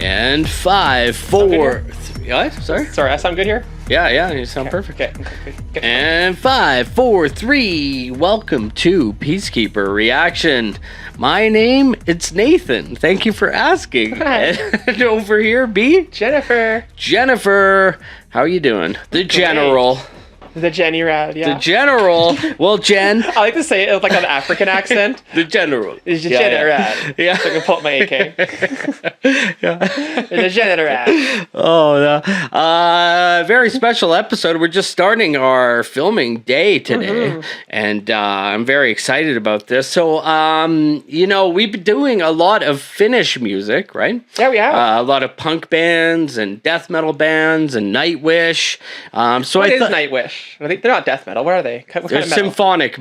And 5, 4... What? Sorry, I sound good here? Yeah, you sound perfect. Okay. And 5, 4, 3, welcome to PeaceKeeper Reaction. My name, it's Nathan. Thank you for asking. And over here, B? Jennifer. How are you doing? The General. The Jenny Rad, yeah. The General. Well, Jen. I like to say it like an African accent. The General. It's the Jenny Rad. Yeah. So I can pull up my AK. The Jenny Rad. Oh, very special episode. We're just starting our filming day today. And I'm very excited about this. So, we've been doing a lot of Finnish music, right? Yeah, we have. A lot of punk bands and death metal bands and Nightwish. What is Nightwish? They're not death metal. What are they? What they're kind of metal? symphonic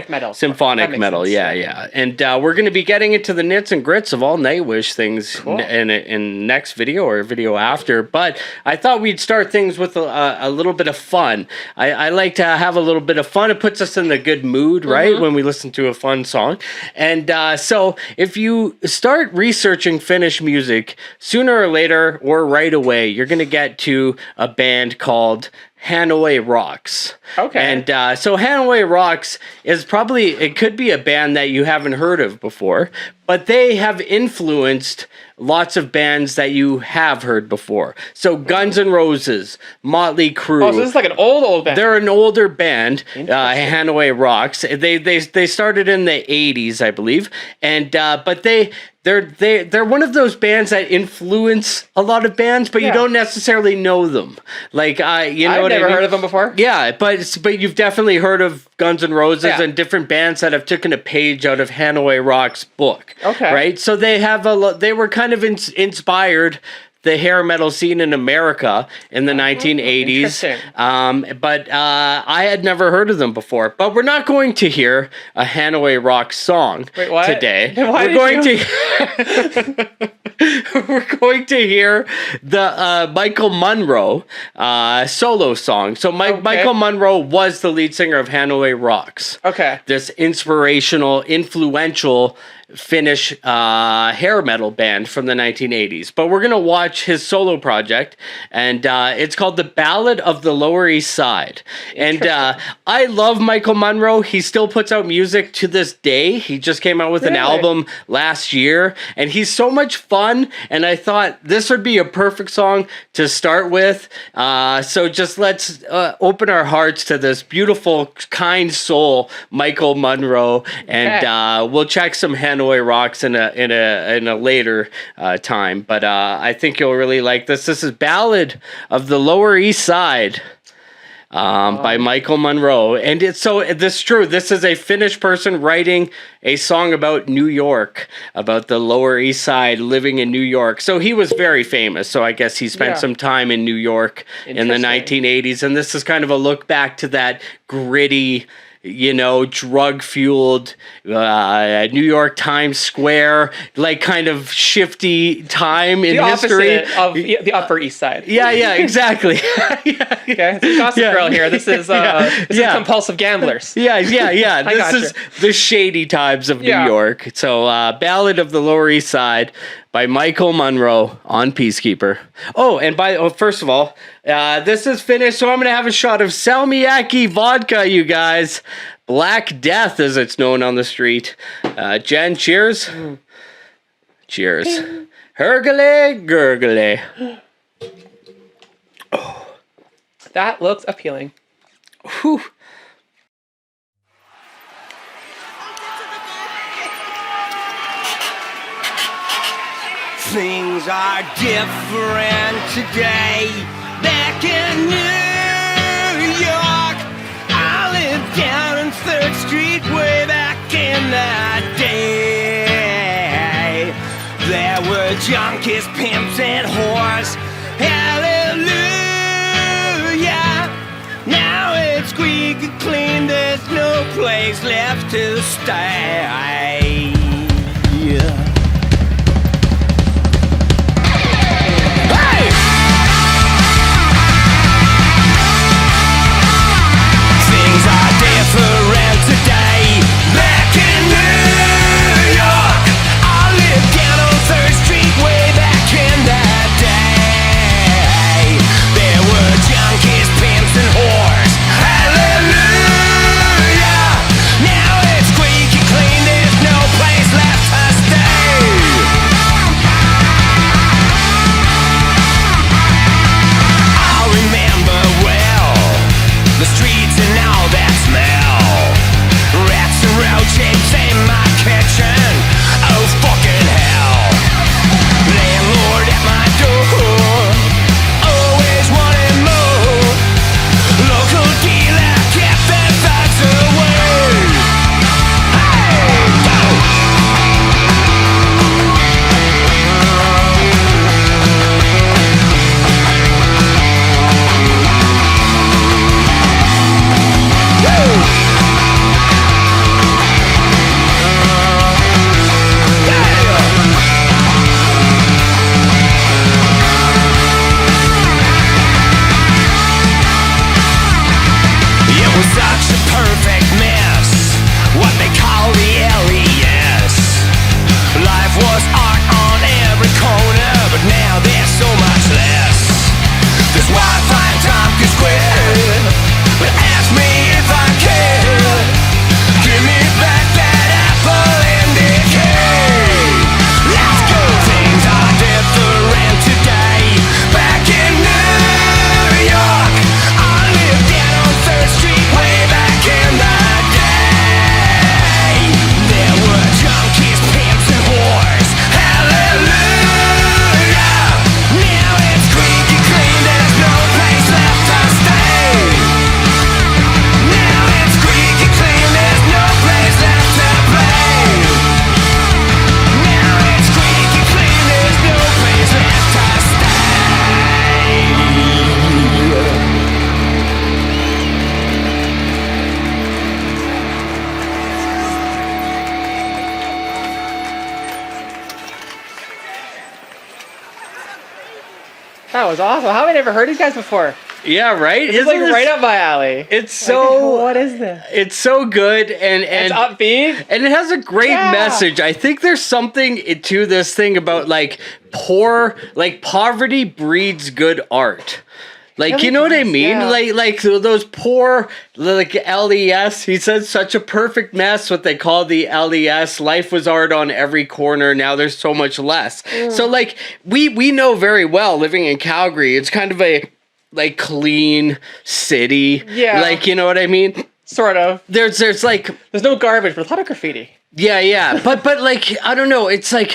metal. Symphonic metal, yeah. And we're going to be getting into the nits and grits of all Nightwish things in next video or video after. But I thought we'd start things with a little bit of fun. I like to have a little bit of fun. It puts us in a good mood, right? When we listen to a fun song. And so if you start researching Finnish music, sooner or later or right away, you're going to get to a band called Hanoi Rocks. Okay. And so Hanoi Rocks is it could be a band that you haven't heard of before, but they have influenced lots of bands that you have heard before. So Guns N' Roses, Motley Crue. Oh, so this is like an old band. They're an older band, Hanoi Rocks. They started in the 80s, I believe. And but they're one of those bands that influence a lot of bands, but you don't necessarily know them. Like I've never heard of them before. Yeah, but you've definitely heard of Guns N' Roses and different bands that have taken a page out of Hanoi Rocks' book. Okay. Right? So they were kind of inspired the hair metal scene in America in the 1980s. But I had never heard of them before. But we're not going to hear a Hanoi Rocks song today. We're going to hear the Michael Monroe solo song. So Michael Monroe was the lead singer of Hanoi Rocks. Okay. This inspirational, influential Finnish hair metal band from the 1980s. But we're going to watch his solo project, and it's called The Ballad of the Lower East Side. And I love Michael Monroe. He still puts out music to this day. He just came out with an album last year, and he's so much fun, and I thought this would be a perfect song to start with. So just let's open our hearts to this beautiful, kind soul, Michael Monroe, and we'll check some Hanoi Rocks in a later time, but I think you'll really like this. This is Ballad of the Lower East Side by Michael Monroe, and this is true. This is a Finnish person writing a song about New York, about the Lower East Side, living in New York. So he was very famous. So I guess he spent some time in New York in the 1980s, and this is kind of a look back to that gritty, drug-fueled New York Times Square, like kind of shifty time in history. The opposite of the Upper East Side. Yeah, exactly. Okay, it's a Gossip Girl here. This is Compulsive Gamblers. Yeah. This is the shady times of New York. So, Ballad of the Lower East Side by Michael Monroe on PeaceKeeper. Oh, and first of all, this is finished, so I'm going to have a shot of Salmiakki vodka, you guys. Black Death, as it's known on the street. Jen, cheers. Cheers. Hergele, gurgele. Oh. That looks appealing. Whew. Things are different today. Back in New York, I lived down on 3rd Street way back in the day. There were junkies, pimps, and whores. Hallelujah. Now it's squeaky clean. There's no place left to stay. Back in New York, I lived down on 3rd Street way back in the every corner, but now there's so much less. There's Wi-Fi in Tompkins Square, but ask me if I care. Give me back that apple and decay. Let's go. Things are different today. Back in New York, I lived down on 3rd Street way back in the day. There were junkies, pimps, and whores. Hallelujah. Now it's squeaky clean. There's no place left to stay. Now it's squeaky clean. There's no place left to play. Now it's squeaky clean. There's no place left to stay. That was awesome. How have I never heard these guys before? Yeah, right? It's like right up my alley. It's so... What is this? It's so good, and It's upbeat. and it has a great message. I think there's something to this thing about like poverty breeds good art. Like, you know what I mean? Yeah. Like those poor, like LES. He said such a perfect mess. What they call the LES. Life was art on every corner. Now there's so much less. So like we know very well living in Calgary. It's kind of a like clean city. Yeah. Like, you know what I mean? Sort of. There's no garbage, but a lot of graffiti. Yeah, but like I don't know, it's like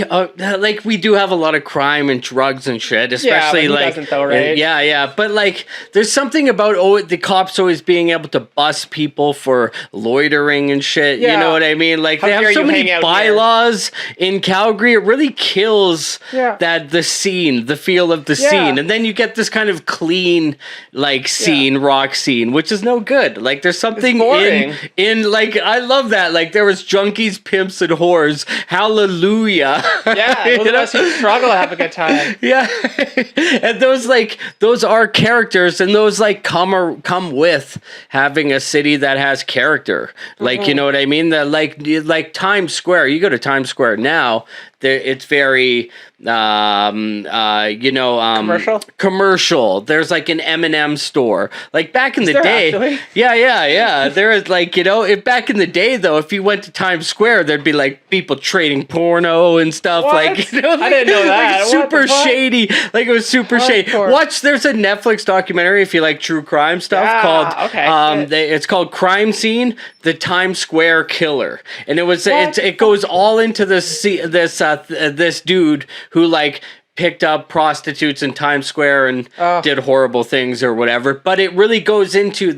we do have a lot of crime and drugs and shit, especially but who like doesn't though, right? Yeah, but like there's something about the cops always being able to bust people for loitering and shit. You know what I mean? Like they have so many bylaws in Calgary. It really kills the scene, the feel of the scene, and then you get this kind of clean like scene, rock scene, which is no good. Like there's something in like I love that. Like there was junkies, pimps, and whores. Hallelujah. Yeah, those of us who struggle have a good time. Yeah. And those are characters, and those like come with having a city that has character. Like, you know what I mean? That like Times Square. You go to Times Square now, it's very commercial. There's like an M&M store. Like back in the day, actually? Yeah. There is like, if back in the day though, if you went to Times Square, there'd be like people trading porno and stuff. What? Like, I didn't know that. Like super shady. Like it was super shady. There's a Netflix documentary if you like true crime stuff called it's called Crime Scene: The Times Square Killer, and it goes all into this dude who like picked up prostitutes in Times Square and did horrible things or whatever. But it really goes into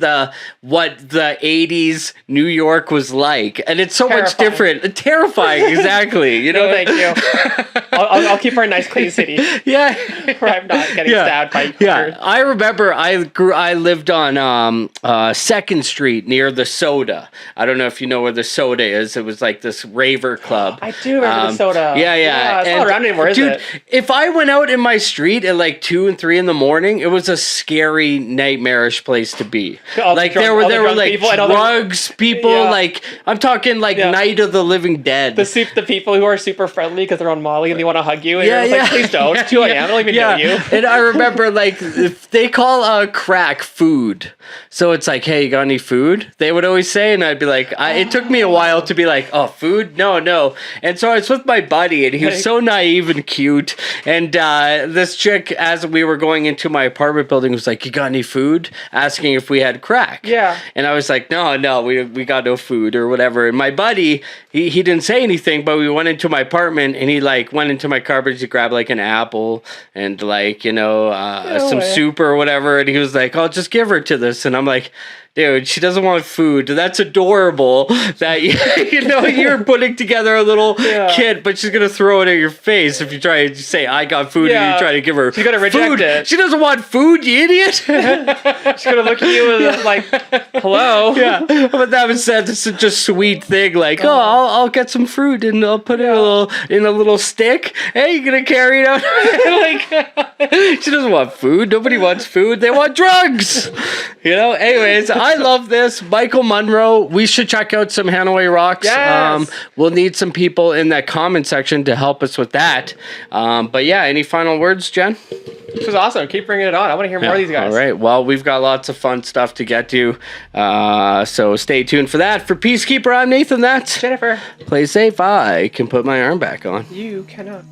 what the 80s New York was like. And it's so much different. Terrifying, exactly. No, thank you. I'll keep our nice clean city. Yeah. Where I'm not getting stabbed by hookers. Yeah. I remember I lived on 2nd Street near the Soda. I don't know if you know where the Soda is. It was like this raver club. I do remember the Soda. Yeah. It's not around anymore, is it? If I went out in my street at like 2 and 3 in the morning, it was a scary, nightmarish place to be. Like there were like drugs, people. Like I'm talking like Night of the Living Dead. The people who are super friendly because they're on Molly and they want to hug you. And you're like, please don't. It's 2 a.m. I don't even know you. And I remember like if they call crack food, so it's like, hey, you got any food? They would always say, and I'd be like, it took me a while to be like, oh, food? No. And so I was with my buddy, and he was so naive and cute. And this chick, as we were going into my apartment building, was like, you got any food? Asking if we had crack. Yeah. And I was like, no, we got no food or whatever. And my buddy, he didn't say anything, but we went into my apartment, and he like went into my cupboard to grab like an apple and like, some soup or whatever. And he was like, oh, just give her to this. And I'm like, dude, she doesn't want food. That's adorable that you're putting together a little kid, but she's gonna throw it at your face if you try to say I got food and you try to give her. She's gonna reject food. it. She doesn't want food, you idiot. She's gonna look at you and like, hello. Yeah, but that was such a sweet thing. Like, I'll get some fruit and I'll put it in a little stick. Hey, you gonna carry it out? Like, she doesn't want food. Nobody wants food. They want drugs. Anyways. I love this. Michael Monroe. We should check out some Hanoi Rocks. Yes. We'll need some people in that comment section to help us with that. But yeah, any final words, Jen? This was awesome. Keep bringing it on. I want to hear more of these guys. All right. Well, we've got lots of fun stuff to get to. So stay tuned for that. For Peacekeeper, I'm Nathan. That's Jennifer. Play safe. I can put my arm back on. You cannot.